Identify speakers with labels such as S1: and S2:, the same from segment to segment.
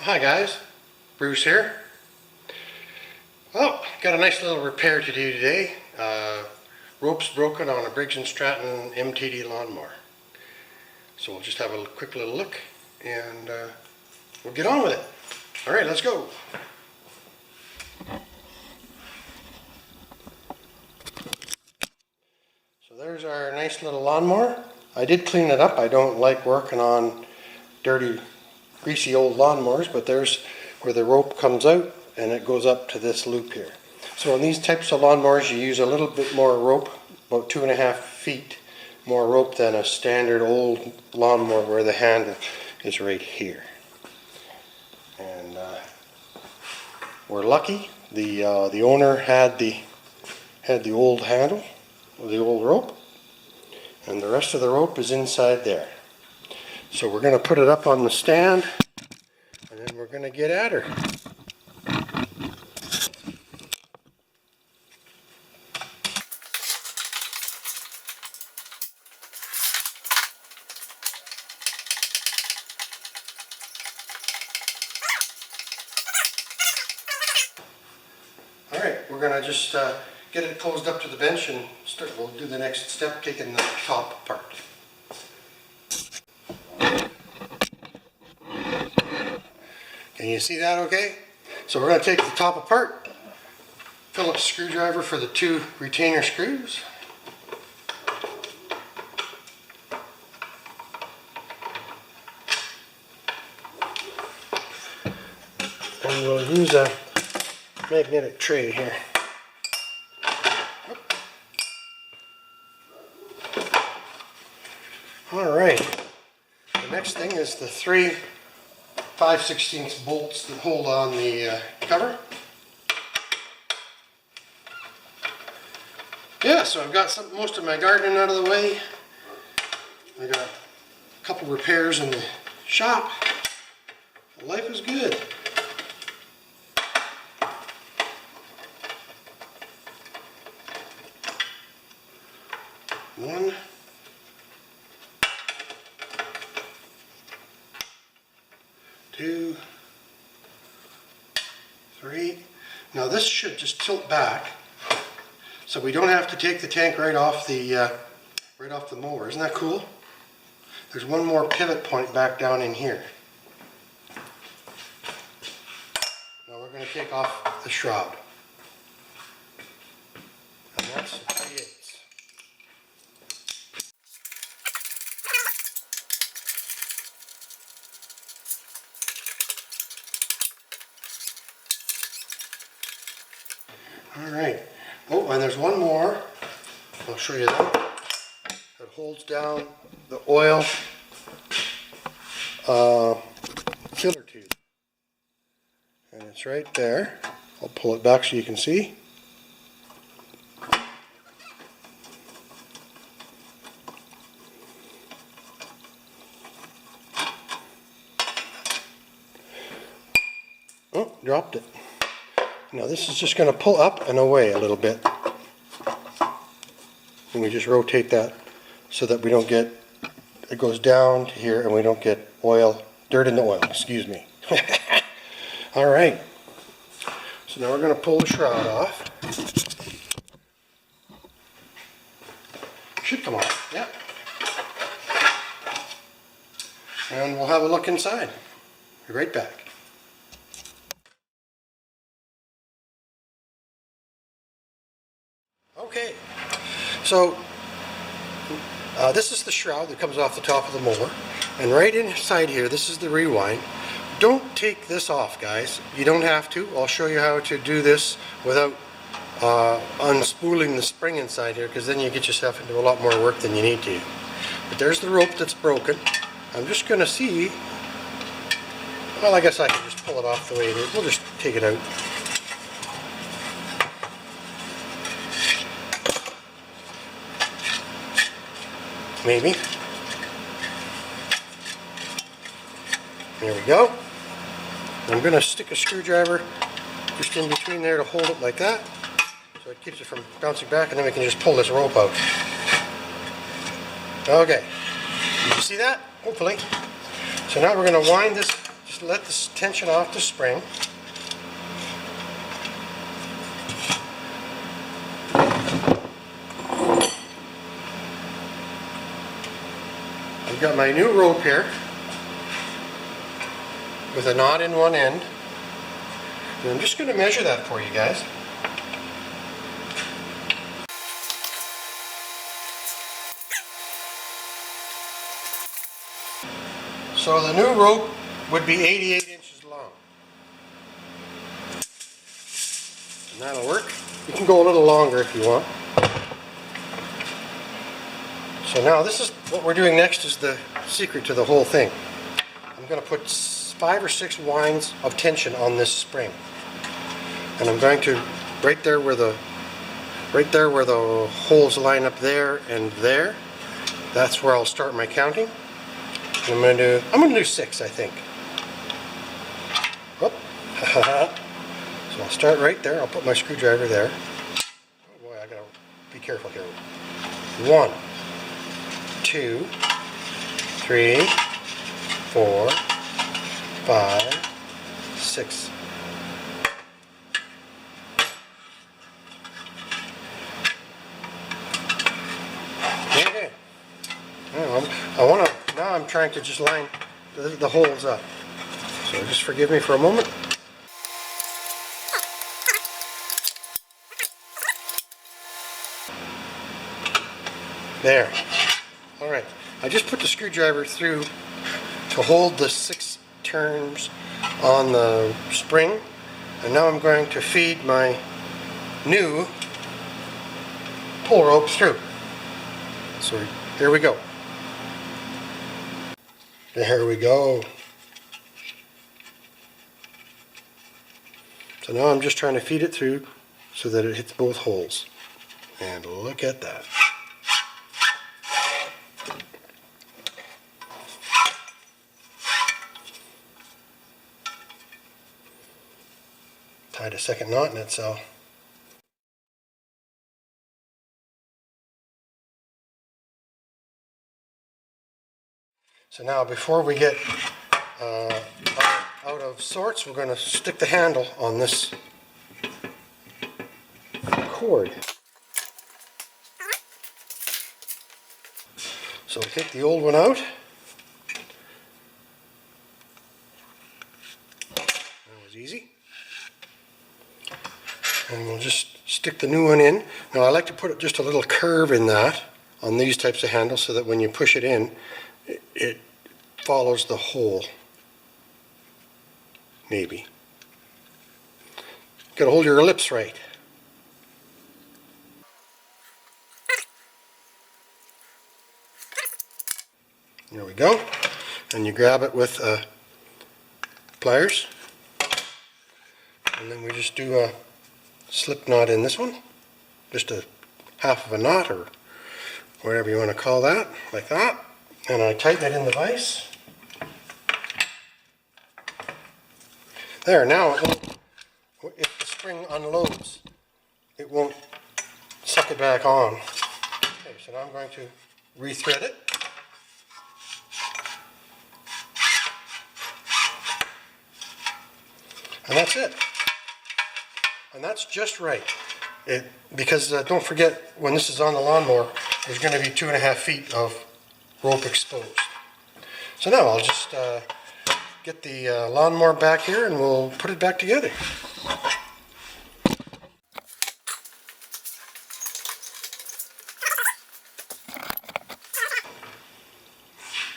S1: Hi guys, Bruce here. Well, got a nice little repair to do today. Rope's broken on a Briggs & Stratton MTD lawnmower. So we'll just have a quick little look and we'll get on with it. Alright, let's go. So there's our nice little lawnmower. I did clean it up. I don't like working on dirty, greasy old lawnmowers, but there's where the rope comes out and it goes up to this loop here. So on these types of lawnmowers you use a little bit more rope, about 2.5 feet more rope than a standard old lawnmower where the handle is right here. And we're lucky. The owner had the old handle, the old rope, and the rest of the rope is inside there. So we're going to put it up on the stand and then we're going to get at her. Alright, we're going to just get it closed up to the bench and we'll do the next step, taking the top apart. Can you see that okay? So we're going to take the top apart, Phillips screwdriver for the 2 retainer screws. And we'll use a magnetic tray here. Alright, the next thing is the 3 5/16 bolts that hold on the cover. Yeah, so I've got most of my gardening out of the way. I got a couple repairs in the shop. Life is good. One. 2, 3. Now this should just tilt back, so we don't have to take the tank right off the mower. Isn't that cool? There's one more pivot point back down in here. Now we're going to take off the shroud, and that's 3/8. Alright, oh, and there's one more, I'll show you that, that holds down the oil filler tube, and it's right there. I'll pull it back so you can see. Oh, dropped it. Now this is just going to pull up and away a little bit. And we just rotate that so that we don't get, it goes down to here and we don't get dirt in the oil, excuse me. Alright, so now we're going to pull the shroud off. Should come off, yeah. And we'll have a look inside. Be right back. Okay, so this is the shroud that comes off the top of the mower, and right inside here, this is the rewind. Don't take this off, guys. You don't have to. I'll show you how to do this without unspooling the spring inside here, because then you get yourself into a lot more work than you need to. But there's the rope that's broken. I'm just going to see, well, I guess I can just pull it off the way it is. We'll just take it out. Maybe. There we go. I'm going to stick a screwdriver just in between there to hold it like that, so it keeps it from bouncing back, and then we can just pull this rope out. Okay. Did you see that? Hopefully. So now we're going to wind this just just let the tension off the spring. I've got my new rope here with a knot in one end. And I'm just going to measure that for you guys. So the new rope would be 88 inches long. And that'll work. You can go a little longer if you want. So now this is what we're doing next, is the secret to the whole thing. I'm going to put 5 or 6 winds of tension on this spring. And I'm going to right there where the holes line up there and there. That's where I'll start my counting. I'm going to do 6, I think. Whoop. So I'll start right there. I'll put my screwdriver there. Oh boy, I gotta be careful here. 1, 2, 3, 4, 5, 6. Okay. Now I'm trying to just line the holes up. So just forgive me for a moment. There. Alright. I just put the screwdriver through to hold the 6 turns on the spring, and now I'm going to feed my new pull rope through. So here we go. There we go. So now I'm just trying to feed it through so that it hits both holes. And look at that. Tied a second knot in it, so now before we get out of sorts, we're going to stick the handle on this cord. So we'll take the old one out. That was easy. And we'll just stick the new one in. Now I like to put just a little curve in that on these types of handles so that when you push it in, it follows the hole. Maybe. Got to hold your lips right. There we go. And you grab it with pliers. And then we just do a slip knot in this one. Just a half of a knot or whatever you want to call that, like that. And I tighten it in the vise. There, now if the spring unloads, it won't suck it back on. Okay, so now I'm going to re-thread it. And that's it. And that's just right. Because don't forget, when this is on the lawnmower, there's going to be 2.5 feet of rope exposed. So now I'll just get the lawnmower back here and we'll put it back together.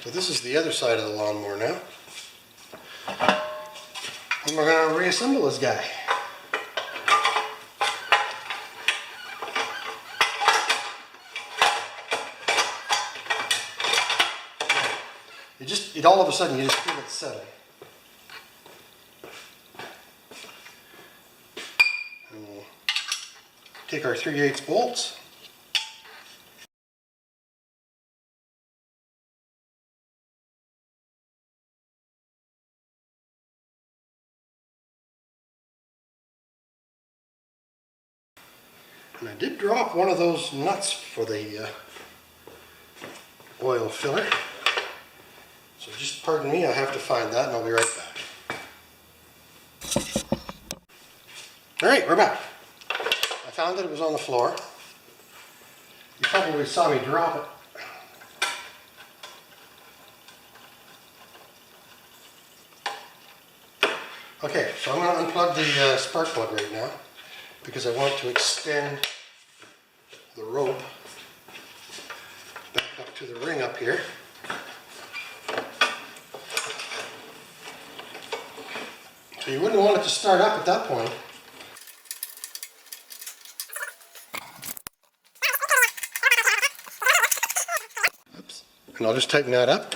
S1: So this is the other side of the lawnmower now. And we're going to reassemble this guy. All of a sudden you just feel it settle. And we'll take our 3/8 bolts. And I did drop one of those nuts for the oil filler. So just pardon me, I have to find that and I'll be right back. Alright, we're back. I found that it was on the floor. You probably saw me drop it. Okay, so I'm going to unplug the spark plug right now because I want to extend the rope back up to the ring up here. So you wouldn't want it to start up at that point. Oops. And I'll just tighten that up.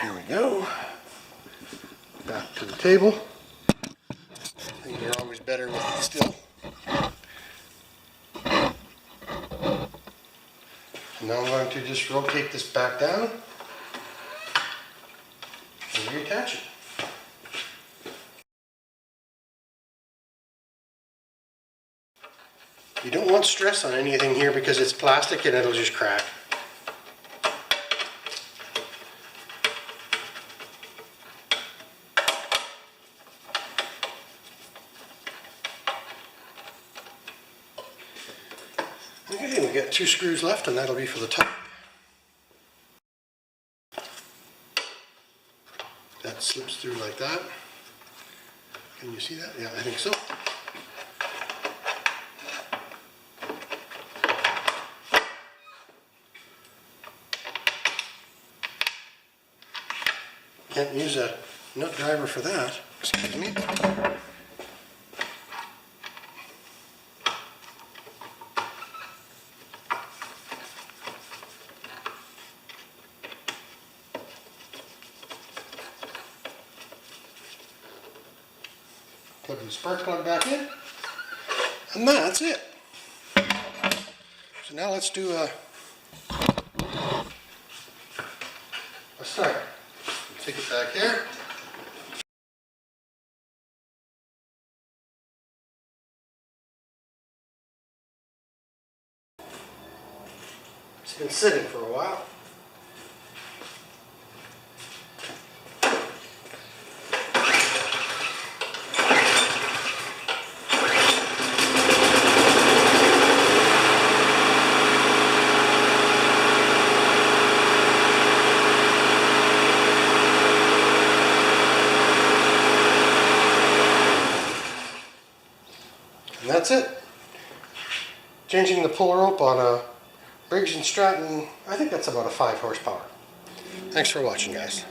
S1: Here we go. Back to the table. Things are always better with it still. And now I'm going to just rotate this back down and reattach it. You don't want stress on anything here because it's plastic and it'll just crack. Okay, we got 2 screws left and that'll be for the top. That slips through like that. Can you see that? Yeah, I think so. Can't use a nut driver for that. Excuse me. Plug the spark plug back in, and that's it. So now let's do a start. Take it back here. It's been sitting for a while. And that's it. Changing the pull rope on a Briggs & Stratton, I think that's about a 5 horsepower. Thanks for watching, guys.